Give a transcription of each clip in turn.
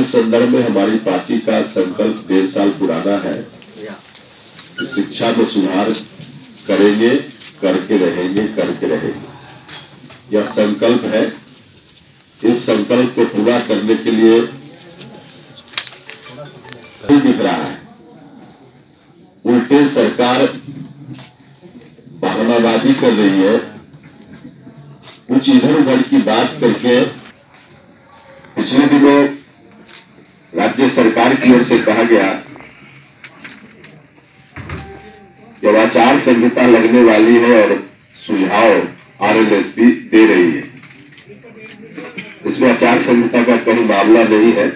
इस संदर्भ में हमारी पार्टी का संकल्प 1.5 साल पुराना है कि शिक्षा में सुधार करेंगे, करके रहेंगे। यह संकल्प है। इस संकल्प को पूरा करने के लिए नहीं दिख रहा है। उल्टे सरकार बहानाबाजी कर रही है। कुछ इधर उधर की बात करके पिछले दिनों राज्य सरकार की ओर से कहा गया कि आचार संहिता लगने वाली है और सुझाव आरएलएसपी दे रही है। इसमें आचार संहिता का कोई मामला नहीं है।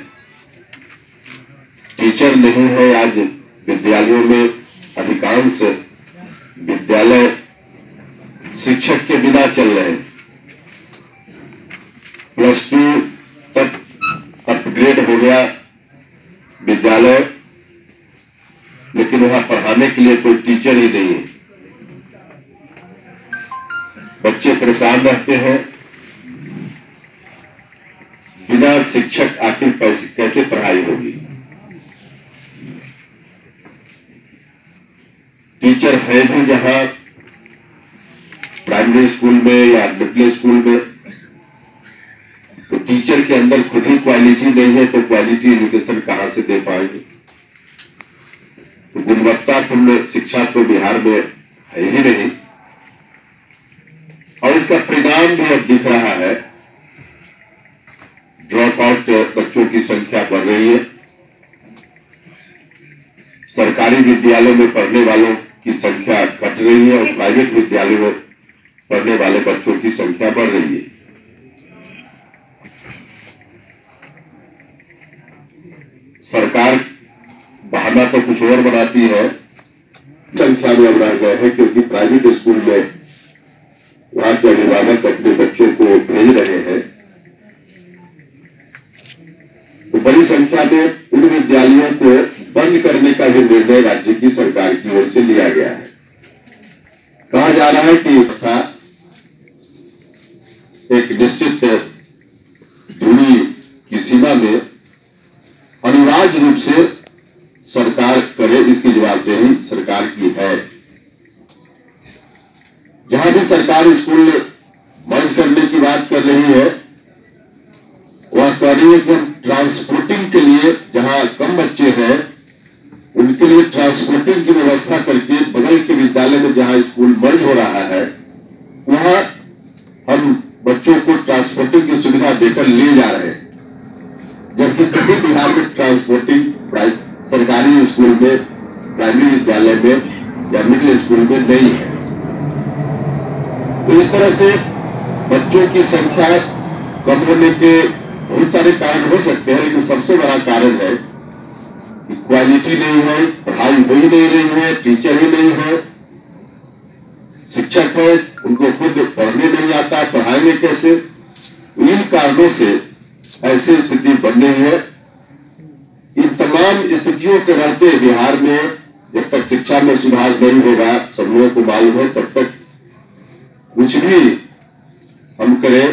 टीचर नहीं है। आज विद्यालयों में अधिकांश विद्यालय शिक्षक के बिना चल रहे हैं। +2 तक अपग्रेड हो गया विद्यालय, लेकिन वहां पढ़ाने के लिए कोई टीचर ही नहीं है। बच्चे परेशान रहते हैं। बिना शिक्षक आखिर कैसे पढ़ाई होगी। टीचर है भी जहां प्राइमरी स्कूल में या मिडिल स्कूल में, तो टीचर के अंदर खुद ही क्वालिटी नहीं है, तो क्वालिटी एजुकेशन कहां से दे पाएंगे। तो गुणवत्तापूर्ण शिक्षा तो बिहार में है ही नहीं, और इसका परिणाम भी अब दिख रहा है। ड्रॉप आउट बच्चों की संख्या बढ़ रही है। सरकारी विद्यालयों में पढ़ने वालों की संख्या घट रही है और प्राइवेट विद्यालयों में पढ़ने वाले बच्चों की संख्या बढ़ रही है। सरकार बहाना तो कुछ और बनाती है। संख्या में अब रह गए हैं क्योंकि प्राइवेट स्कूल में वहां के अभिभावक अपने बच्चों को भेज रहे हैं। तो बड़ी संख्या में उन विद्यालयों को बंद करने का भी निर्णय राज्य की सरकार की ओर से लिया गया है। कहा जा रहा है कि व्यवस्था एक निश्चित दूरी की सीमा में अनिवार्य रूप से सरकार करे, इसकी जवाबदेही सरकार की है। जहां भी सरकार स्कूल मर्ज करने की बात कर रही है, वह कह रही है कि हम ट्रांसपोर्टिंग के लिए, जहां कम बच्चे हैं उनके लिए ट्रांसपोर्टिंग की व्यवस्था करके बगल के विद्यालय में जहां स्कूल मर्ज हो रहा है वहां हम बच्चों को ट्रांसपोर्टिंग की सुविधा देकर ले जा रहे हैं। जबकि कभी बिहार में ट्रांसपोर्टिंग सरकारी स्कूल में, प्राइमरी विद्यालय में या मिडिल स्कूल में नहीं है। तो इस तरह से बच्चों की संख्या कम होने के बहुत सारे कारण हो सकते हैं, लेकिन सबसे बड़ा कारण है कि क्वालिटी नहीं है, पढ़ाई हो ही नहीं रही है, टीचर ही नहीं है। शिक्षक है, उनको खुद पढ़ने नहीं आता, पढ़ाएंगे कैसे। इन कारणों से ऐसी स्थिति बन रही है। इन तमाम स्थितियों के रहते बिहार में जब तक शिक्षा में सुधार नहीं होगा, सब लोगों को मालूम है, तब तक कुछ भी हम करें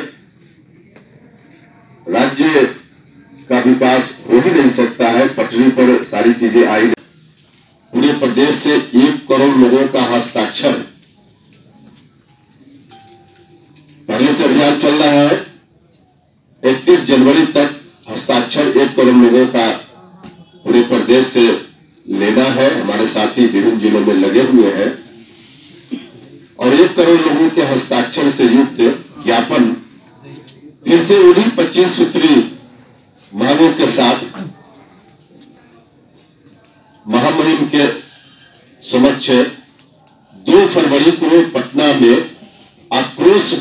राज्य का विकास हो ही नहीं सकता है। पटरी पर सारी चीजें आई। पूरे प्रदेश से 1 करोड़ लोगों का हस्ताक्षर पहले से अभियान चल रहा है। 31 जनवरी तक हस्ताक्षर 1 करोड़ लोगों का पूरे प्रदेश से लेना है। हमारे साथी विभिन्न जिलों में लगे हुए हैं और 1 करोड़ लोगों के हस्ताक्षर से युक्त ज्ञापन फिर से उन्हीं 25 सूत्री मांगों के साथ महामहिम के समक्ष 2 फरवरी को पटना में आक्रोश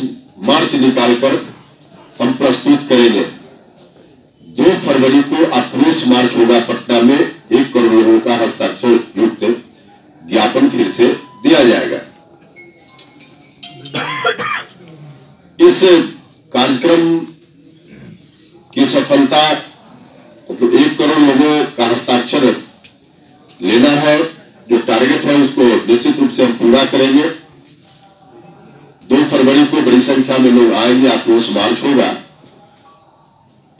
मार्च निकालकर हम प्रस्तुत करेंगे। 2 फरवरी को आक्रोश मार्च होगा पटना में। 1 करोड़ लोगों का हस्ताक्षर युक्त ज्ञापन फिर से दिया जाएगा। इस कार्यक्रम की सफलता तो 1 करोड़ लोगों का हस्ताक्षर लेना है। जो टारगेट है उसको निश्चित रूप से हम पूरा करेंगे। 2 फरवरी को बड़ी संख्या में लोग आएंगे, आक्रोश मार्च होगा।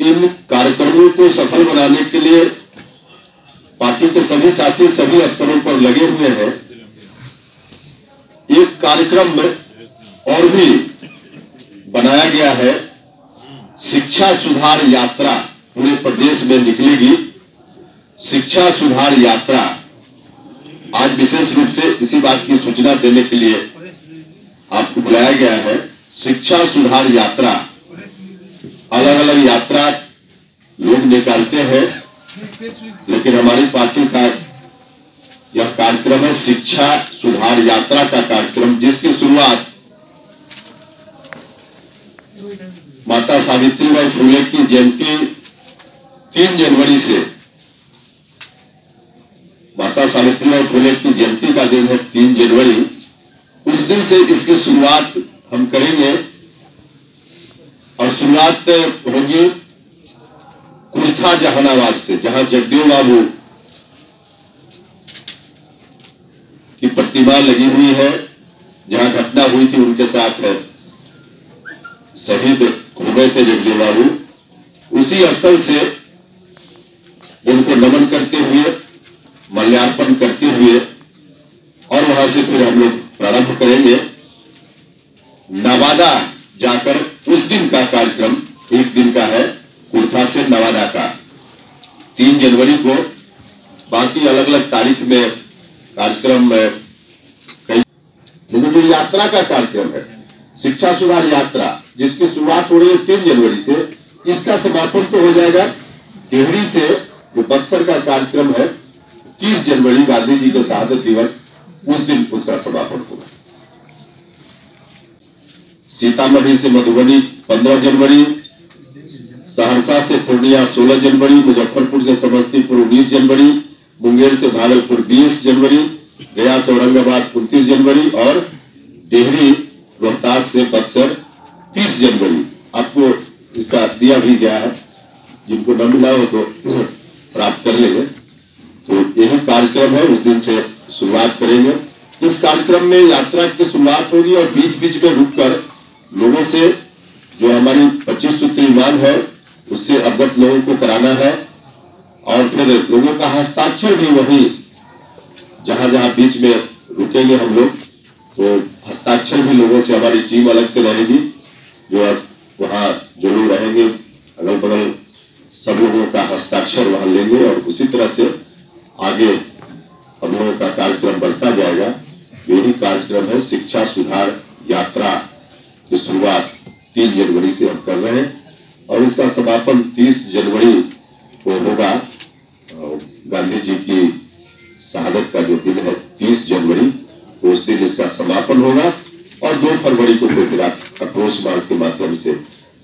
इन कार्यक्रमों को सफल बनाने के लिए पार्टी के सभी साथी सभी स्तरों पर लगे हुए हैं। एक कार्यक्रम में और भी बनाया गया है, शिक्षा सुधार यात्रा पूरे प्रदेश में निकलेगी। शिक्षा सुधार यात्रा आज विशेष रूप से इसी बात की सूचना देने के लिए आपको बुलाया गया है। शिक्षा सुधार यात्रा, अलग अलग यात्रा लोग निकालते हैं, लेकिन हमारी पार्टी का यह कार्यक्रम है शिक्षा सुधार यात्रा का कार्यक्रम, जिसकी शुरुआत माता सावित्रीबाई फुले की जयंती 3 जनवरी से, माता सावित्रीबाई फुले की जयंती का दिन है 3 जनवरी, उस दिन से इसकी शुरुआत हम करेंगे। और शुरुआत होगी कुर्था जहानाबाद से, जहां जगदेव बाबू की प्रतिमा लगी हुई है, जहां घटना हुई थी उनके साथ है, शहीद हो गए थे जगदेव बाबू। उसी स्थल से उनको नमन करते हुए, माल्यार्पण करते हुए, और वहां से फिर हम लोग प्रारंभ करेंगे नवादा जाकर। उस दिन का कार्यक्रम 1 दिन का है, कुर्था से नवादा का 3 जनवरी को। बाकी अलग अलग तारीख में कार्यक्रम कई, लेकिन जो यात्रा का कार्यक्रम है शिक्षा सुधार यात्रा, जिसकी शुरुआत हो रही है 3 जनवरी से, इसका समापन तो हो जाएगा टिहरी से। जो बक्सर का कार्यक्रम है 30 जनवरी गांधी जी के शहादत दिवस, उस दिन उसका समापन होगा। सीतामढ़ी से मधुबनी 15 जनवरी, सहरसा से पूर्णिया 16 जनवरी, मुजफ्फरपुर से समस्तीपुर 19 जनवरी, मुंगेर से भागलपुर 20 जनवरी, गया से औरंगाबाद 29 जनवरी, और डेहरी रोहतास से बक्सर 30 जनवरी। आपको इसका दिया भी गया है, जिनको न मिला हो तो प्राप्त कर लेंगे। तो यही कार्यक्रम है, उस दिन से शुरुआत करेंगे। इस कार्यक्रम में यात्रा की शुरुआत होगी और बीच बीच में रुककर लोगों से जो हमारी 25 सूत्री मांग है उससे अवगत लोगों को कराना है, और फिर लोगों का हस्ताक्षर भी वही जहां जहां बीच में रुकेंगे हम लोग, तो हस्ताक्षर भी लोगों से, हमारी टीम अलग से रहेगी, जो वहां जो लोग रहेंगे अगल बगल सब लोगों का हस्ताक्षर वहां लेंगे, और उसी तरह से आगे हम लोगों का कार्यक्रम बढ़ता जाएगा। यही कार्यक्रम है शिक्षा सुधार यात्रा की शुरुआत 3 जनवरी से हम कर रहे हैं, और इसका समापन 30 जनवरी को होगा। गांधी जी की शहादत का जो दिन है 30 जनवरी, तो उस दिन इसका समापन होगा, और 2 फरवरी को फिर अक्रोश मार्च के माध्यम से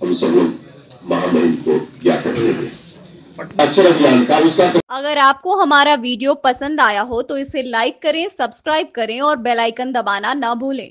हम सब लोग महामहिम को ज्ञापन देंगे अक्षर अभियान का। उसका अगर आपको हमारा वीडियो पसंद आया हो तो इसे लाइक करें, सब्सक्राइब करें और बेल आइकन दबाना ना भूलें।